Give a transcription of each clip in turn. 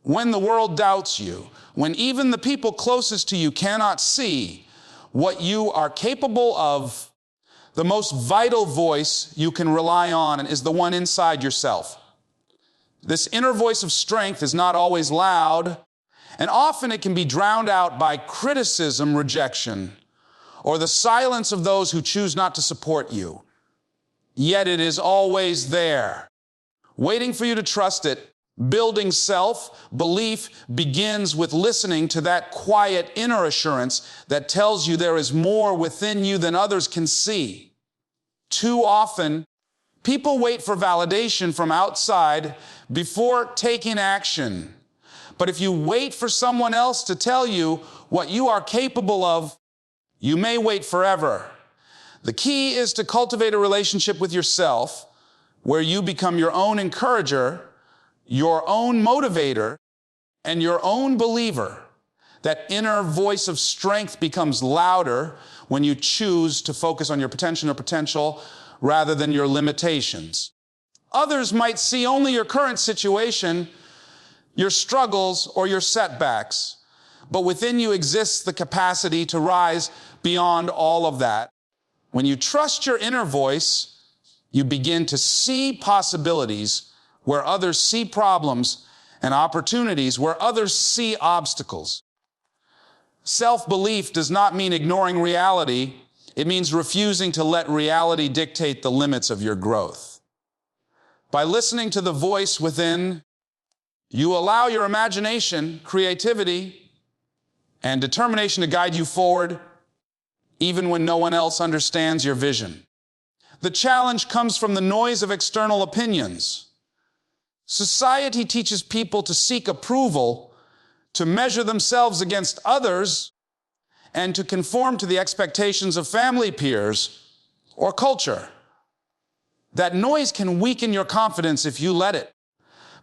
When the world doubts you, when even the people closest to you cannot see what you are capable of, the most vital voice you can rely on is the one inside yourself. This inner voice of strength is not always loud, and often it can be drowned out by criticism, rejection, or the silence of those who choose not to support you. Yet it is always there, waiting for you to trust it. Building self-belief begins with listening to that quiet inner assurance that tells you there is more within you than others can see. Too often, people wait for validation from outside before taking action. But if you wait for someone else to tell you what you are capable of, you may wait forever. The key is to cultivate a relationship with yourself where you become your own encourager, your own motivator, and your own believer. That inner voice of strength becomes louder when you choose to focus on your potential rather than your limitations. Others might see only your current situation, your struggles, or your setbacks, but within you exists the capacity to rise beyond all of that. When you trust your inner voice, you begin to see possibilities where others see problems, and opportunities where others see obstacles. Self-belief does not mean ignoring reality. It means refusing to let reality dictate the limits of your growth. By listening to the voice within, you allow your imagination, creativity, and determination to guide you forward, even when no one else understands your vision. The challenge comes from the noise of external opinions. Society teaches people to seek approval, to measure themselves against others, and to conform to the expectations of family, peers, or culture. That noise can weaken your confidence if you let it.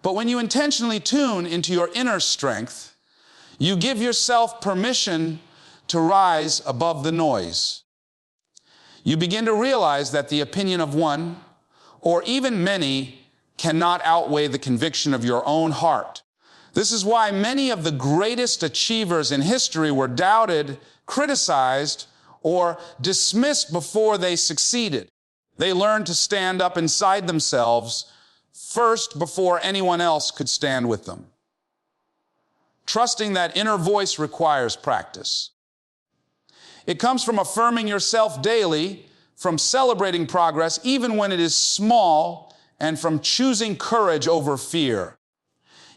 But when you intentionally tune into your inner strength, you give yourself permission to rise above the noise. You begin to realize that the opinion of one, or even many, cannot outweigh the conviction of your own heart. This is why many of the greatest achievers in history were doubted, criticized, or dismissed before they succeeded. They learned to stand up inside themselves first before anyone else could stand with them. Trusting that inner voice requires practice. It comes from affirming yourself daily, from celebrating progress even when it is small, and from choosing courage over fear.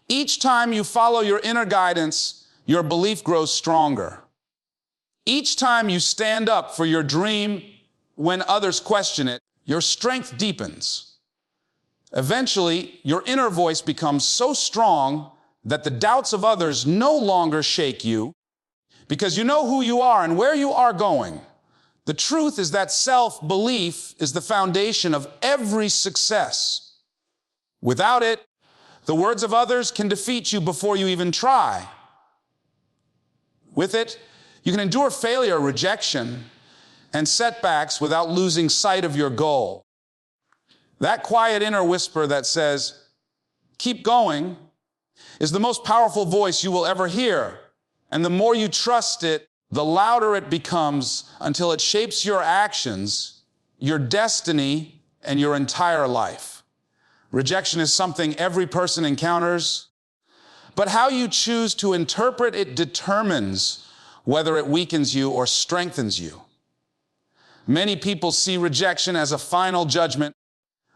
Each time you follow your inner guidance, your belief grows stronger. Each time you stand up for your dream when others question it, your strength deepens. Eventually, your inner voice becomes so strong that the doubts of others no longer shake you, because you know who you are and where you are going. The truth is that self-belief is the foundation of every success. Without it, the words of others can defeat you before you even try. With it, you can endure failure, rejection, and setbacks without losing sight of your goal. That quiet inner whisper that says, "Keep going," is the most powerful voice you will ever hear. And the more you trust it, the louder it becomes until it shapes your actions, your destiny, and your entire life. Rejection is something every person encounters, but how you choose to interpret it determines whether it weakens you or strengthens you. Many people see rejection as a final judgment,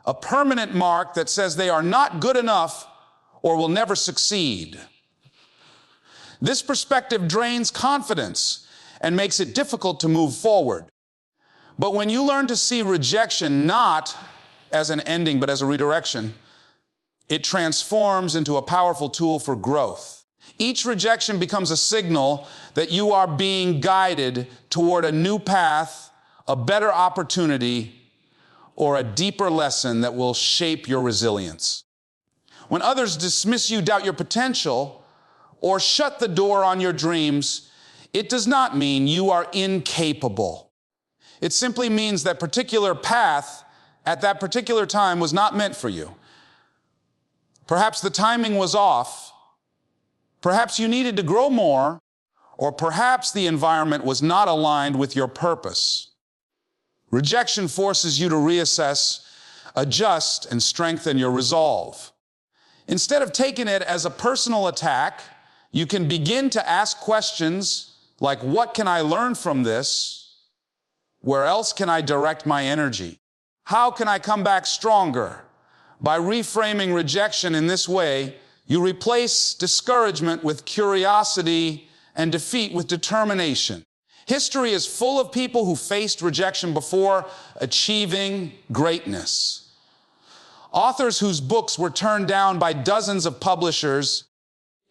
a permanent mark that says they are not good enough or will never succeed. This perspective drains confidence and makes it difficult to move forward. But when you learn to see rejection not as an ending, but as a redirection, it transforms into a powerful tool for growth. Each rejection becomes a signal that you are being guided toward a new path, a better opportunity, or a deeper lesson that will shape your resilience. When others dismiss you, doubt your potential, or shut the door on your dreams, it does not mean you are incapable. It simply means that particular path at that particular time was not meant for you. Perhaps the timing was off, Perhaps you needed to grow more, or perhaps the environment was not aligned with your purpose. Rejection forces you to reassess, adjust, and strengthen your resolve. Instead of taking it as a personal attack, you can begin to ask questions like, what can I learn from this? Where else can I direct my energy? How can I come back stronger? By reframing rejection in this way, you replace discouragement with curiosity and defeat with determination. History is full of people who faced rejection before achieving greatness. Authors whose books were turned down by dozens of publishers,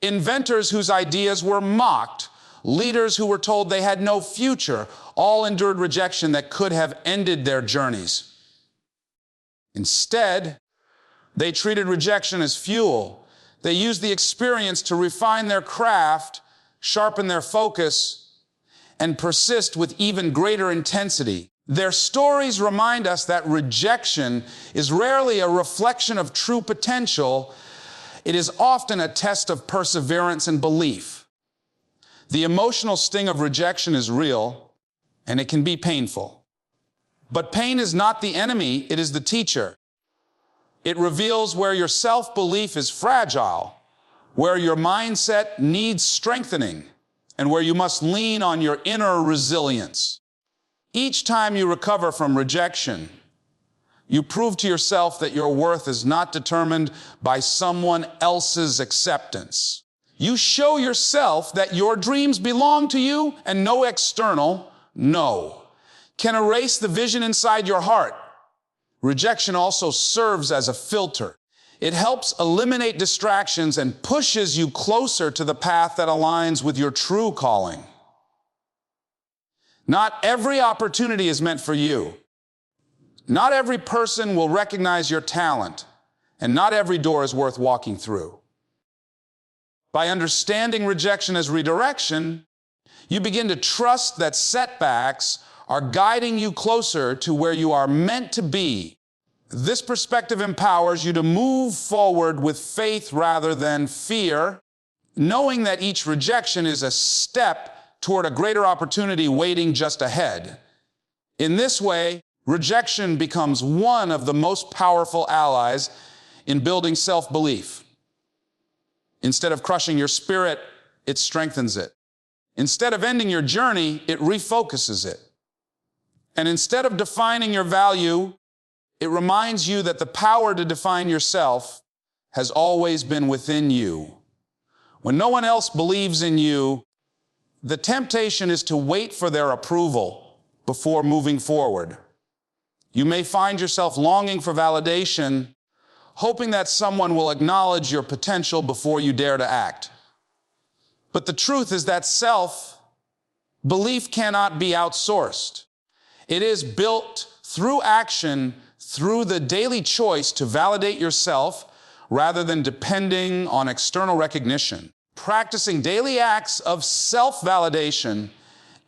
inventors whose ideas were mocked, leaders who were told they had no future, all endured rejection that could have ended their journeys. Instead, they treated rejection as fuel. They used the experience to refine their craft, sharpen their focus, and persist with even greater intensity. Their stories remind us that rejection is rarely a reflection of true potential. It is often a test of perseverance and belief. The emotional sting of rejection is real, and it can be painful. But pain is not the enemy, it is the teacher. It reveals where your self-belief is fragile, where your mindset needs strengthening, and where you must lean on your inner resilience. Each time you recover from rejection, you prove to yourself that your worth is not determined by someone else's acceptance. You show yourself that your dreams belong to you, and no external no can erase the vision inside your heart. Rejection also serves as a filter. It helps eliminate distractions and pushes you closer to the path that aligns with your true calling. Not every opportunity is meant for you. Not every person will recognize your talent, and not every door is worth walking through. By understanding rejection as redirection, you begin to trust that setbacks are guiding you closer to where you are meant to be. This perspective empowers you to move forward with faith rather than fear, knowing that each rejection is a step toward a greater opportunity waiting just ahead. In this way, rejection becomes one of the most powerful allies in building self-belief. Instead of crushing your spirit, it strengthens it. Instead of ending your journey, it refocuses it. And instead of defining your value, it reminds you that the power to define yourself has always been within you. When no one else believes in you, the temptation is to wait for their approval before moving forward. You may find yourself longing for validation, hoping that someone will acknowledge your potential before you dare to act. But the truth is that self-belief cannot be outsourced. It is built through action, through the daily choice to validate yourself rather than depending on external recognition. Practicing daily acts of self-validation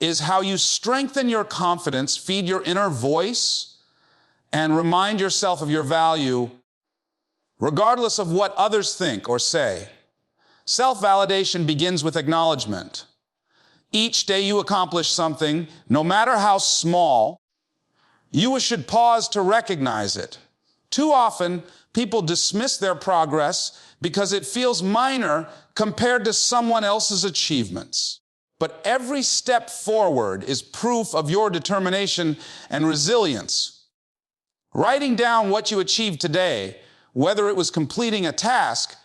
is how you strengthen your confidence, feed your inner voice, and remind yourself of your value, regardless of what others think or say. Self-validation begins with acknowledgement. Each day you accomplish something, no matter how small, you should pause to recognize it. Too often, people dismiss their progress because it feels minor compared to someone else's achievements. But every step forward is proof of your determination and resilience. Writing down what you achieved today, whether it was completing a task,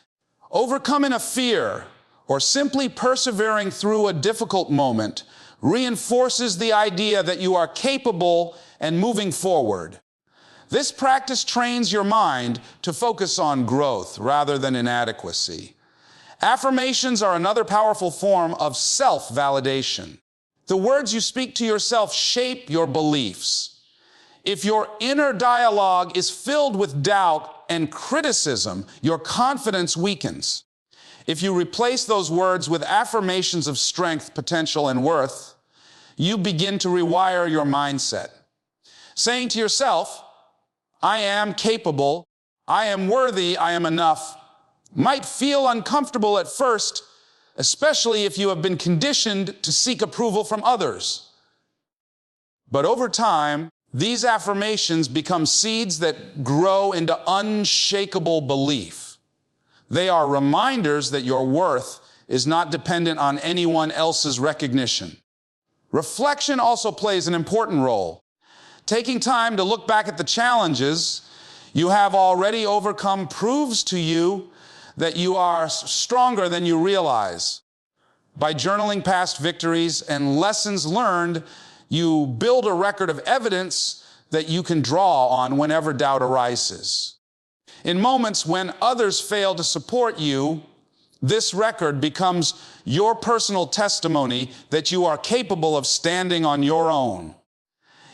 overcoming a fear, or simply persevering through a difficult moment, reinforces the idea that you are capable and moving forward. This practice trains your mind to focus on growth rather than inadequacy. Affirmations are another powerful form of self-validation. The words you speak to yourself shape your beliefs. If your inner dialogue is filled with doubt and criticism, your confidence weakens. If you replace those words with affirmations of strength, potential, and worth, you begin to rewire your mindset. Saying to yourself, I am capable, I am worthy, I am enough, might feel uncomfortable at first, especially if you have been conditioned to seek approval from others. But over time, these affirmations become seeds that grow into unshakable belief. They are reminders that your worth is not dependent on anyone else's recognition. Reflection also plays an important role. Taking time to look back at the challenges you have already overcome proves to you that you are stronger than you realize. By journaling past victories and lessons learned, you build a record of evidence that you can draw on whenever doubt arises. In moments when others fail to support you, this record becomes your personal testimony that you are capable of standing on your own.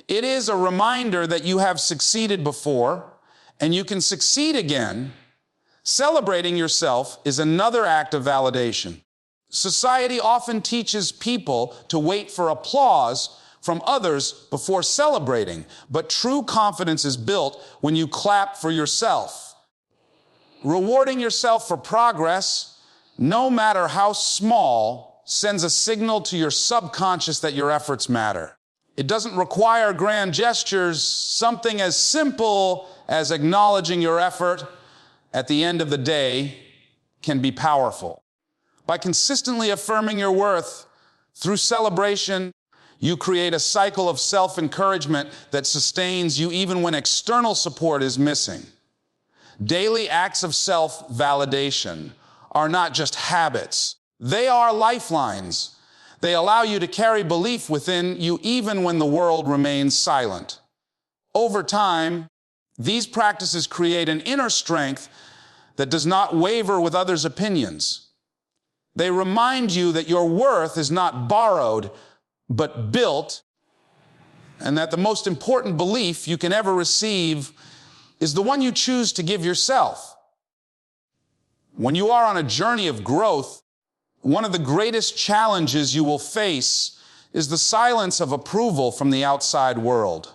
It is a reminder that you have succeeded before and you can succeed again. Celebrating yourself is another act of validation. Society often teaches people to wait for applause from others before celebrating, but true confidence is built when you clap for yourself. Rewarding yourself for progress, no matter how small, sends a signal to your subconscious that your efforts matter. It doesn't require grand gestures. Something as simple as acknowledging your effort at the end of the day can be powerful. By consistently affirming your worth through celebration, you create a cycle of self-encouragement that sustains you even when external support is missing. Daily acts of self-validation are not just habits. They are lifelines. They allow you to carry belief within you even when the world remains silent. Over time, these practices create an inner strength that does not waver with others' opinions. They remind you that your worth is not borrowed, but built, and that the most important belief you can ever receive is the one you choose to give yourself. When you are on a journey of growth, one of the greatest challenges you will face is the silence of approval from the outside world.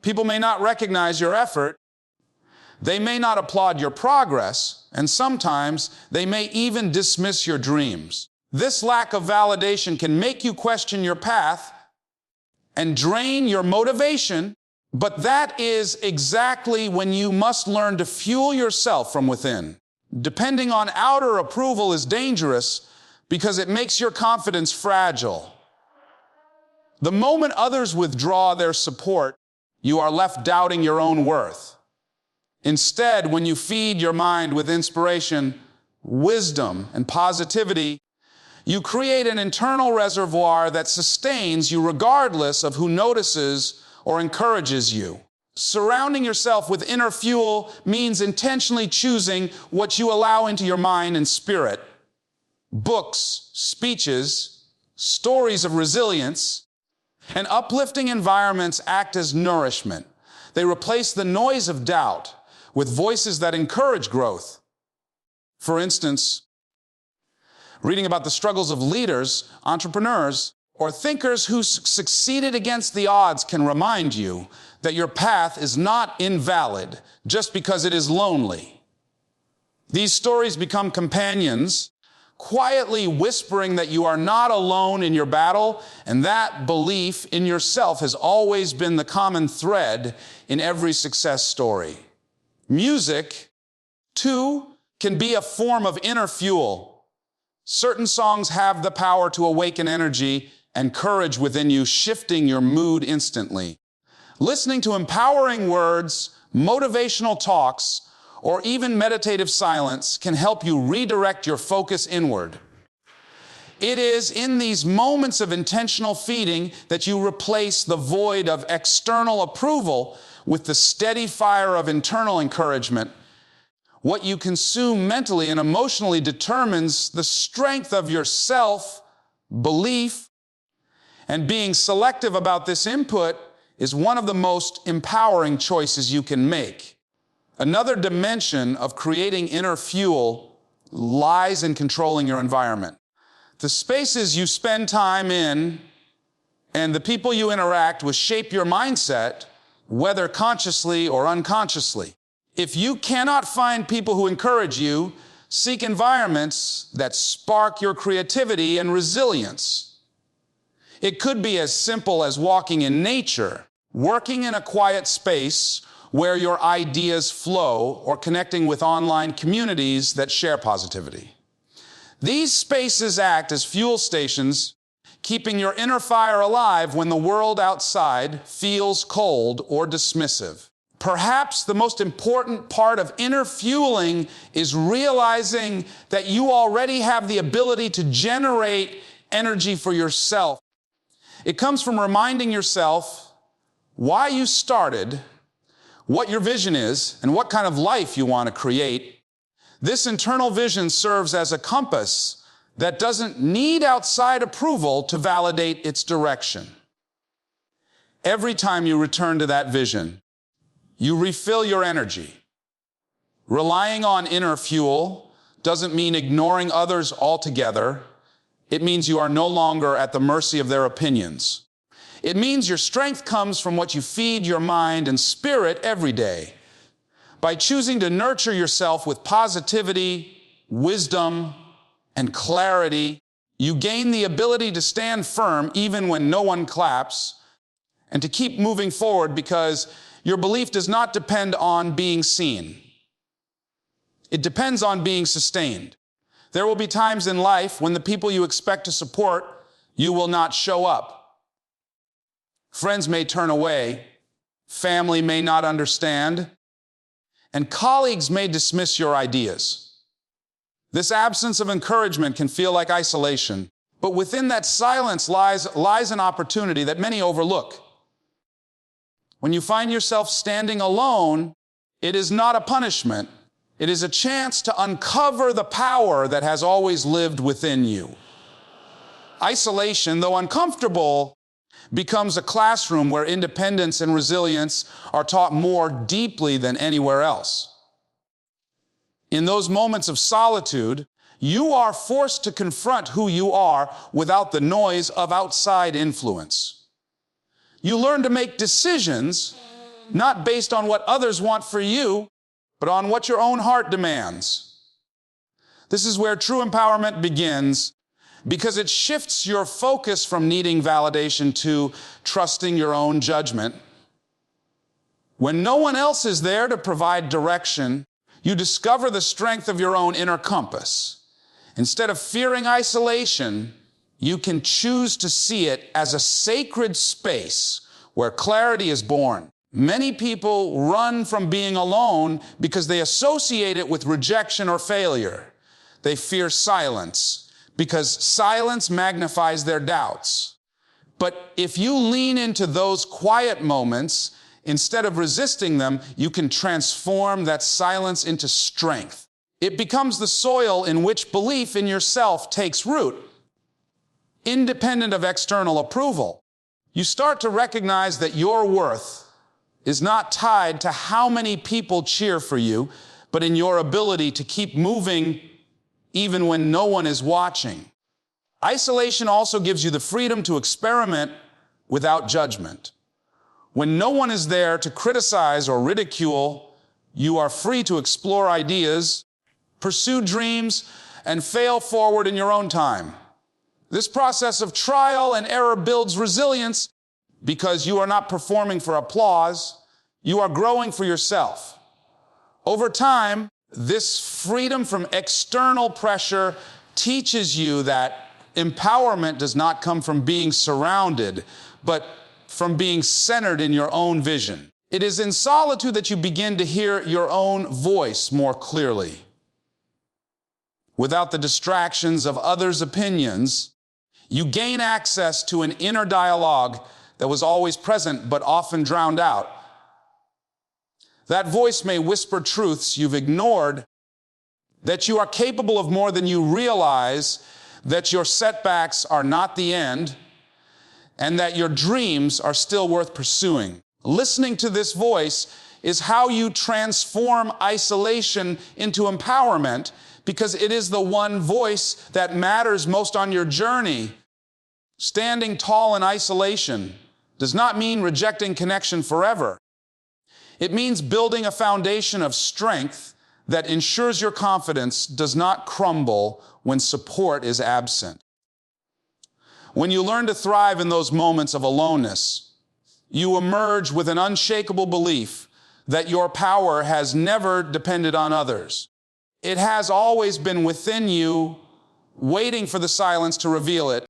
People may not recognize your effort, they may not applaud your progress, and sometimes they may even dismiss your dreams. This lack of validation can make you question your path and drain your motivation, but that is exactly when you must learn to fuel yourself from within. Depending on outer approval is dangerous because it makes your confidence fragile. The moment others withdraw their support, you are left doubting your own worth. Instead, when you feed your mind with inspiration, wisdom, and positivity, you create an internal reservoir that sustains you regardless of who notices or encourages you. Surrounding yourself with inner fuel means intentionally choosing what you allow into your mind and spirit. Books, speeches, stories of resilience, and uplifting environments act as nourishment. They replace the noise of doubt with voices that encourage growth. For instance, reading about the struggles of leaders, entrepreneurs, or thinkers who succeeded against the odds can remind you that your path is not invalid just because it is lonely. These stories become companions, quietly whispering that you are not alone in your battle, and that belief in yourself has always been the common thread in every success story. Music, too, can be a form of inner fuel. Certain songs have the power to awaken energy and courage within you, shifting your mood instantly. Listening to empowering words, motivational talks, or even meditative silence can help you redirect your focus inward. It is in these moments of intentional feeding that you replace the void of external approval with the steady fire of internal encouragement. What you consume mentally and emotionally determines the strength of your self-belief, and being selective about this input is one of the most empowering choices you can make. Another dimension of creating inner fuel lies in controlling your environment. The spaces you spend time in and the people you interact with shape your mindset, whether consciously or unconsciously. If you cannot find people who encourage you, Seek environments that spark your creativity and resilience. It could be as simple as walking in nature, working in a quiet space where your ideas flow, or connecting with online communities that share positivity. These spaces act as fuel stations, keeping your inner fire alive when the world outside feels cold or dismissive. Perhaps the most important part of inner fueling is realizing that you already have the ability to generate energy for yourself. It comes from reminding yourself why you started, what your vision is, and what kind of life you want to create. This internal vision serves as a compass that doesn't need outside approval to validate its direction. Every time you return to that vision, you refill your energy. Relying on inner fuel doesn't mean ignoring others altogether. It means you are no longer at the mercy of their opinions. It means your strength comes from what you feed your mind and spirit every day. By choosing to nurture yourself with positivity, wisdom, and clarity, you gain the ability to stand firm even when no one claps, and to keep moving forward because your belief does not depend on being seen. It depends on being sustained. There will be times in life when the people you expect to support you will not show up. Friends may turn away, family may not understand, and colleagues may dismiss your ideas. This absence of encouragement can feel like isolation, but within that silence lies an opportunity that many overlook. When you find yourself standing alone, it is not a punishment. It is a chance to uncover the power that has always lived within you. Isolation, though uncomfortable, becomes a classroom where independence and resilience are taught more deeply than anywhere else. In those moments of solitude, you are forced to confront who you are without the noise of outside influence. You learn to make decisions not based on what others want for you, but on what your own heart demands. This is where true empowerment begins, because it shifts your focus from needing validation to trusting your own judgment. When no one else is there to provide direction, you discover the strength of your own inner compass. Instead of fearing isolation, you can choose to see it as a sacred space where clarity is born. Many people run from being alone because they associate it with rejection or failure. They fear silence, because silence magnifies their doubts. But if you lean into those quiet moments, instead of resisting them, you can transform that silence into strength. It becomes the soil in which belief in yourself takes root, independent of external approval. You start to recognize that your worth is not tied to how many people cheer for you, but in your ability to keep moving even when no one is watching. Isolation also gives you the freedom to experiment without judgment. When no one is there to criticize or ridicule, you are free to explore ideas, pursue dreams, and fail forward in your own time. This process of trial and error builds resilience because you are not performing for applause, you are growing for yourself. Over time, this freedom from external pressure teaches you that empowerment does not come from being surrounded, but from being centered in your own vision. It is in solitude that you begin to hear your own voice more clearly. Without the distractions of others' opinions, you gain access to an inner dialogue that was always present but often drowned out. That voice may whisper truths you've ignored, that you are capable of more than you realize, that your setbacks are not the end, and that your dreams are still worth pursuing. Listening to this voice is how you transform isolation into empowerment, because it is the one voice that matters most on your journey. Standing tall in isolation does not mean rejecting connection forever. It means building a foundation of strength that ensures your confidence does not crumble when support is absent. When you learn to thrive in those moments of aloneness, you emerge with an unshakable belief that your power has never depended on others. It has always been within you, waiting for the silence to reveal it.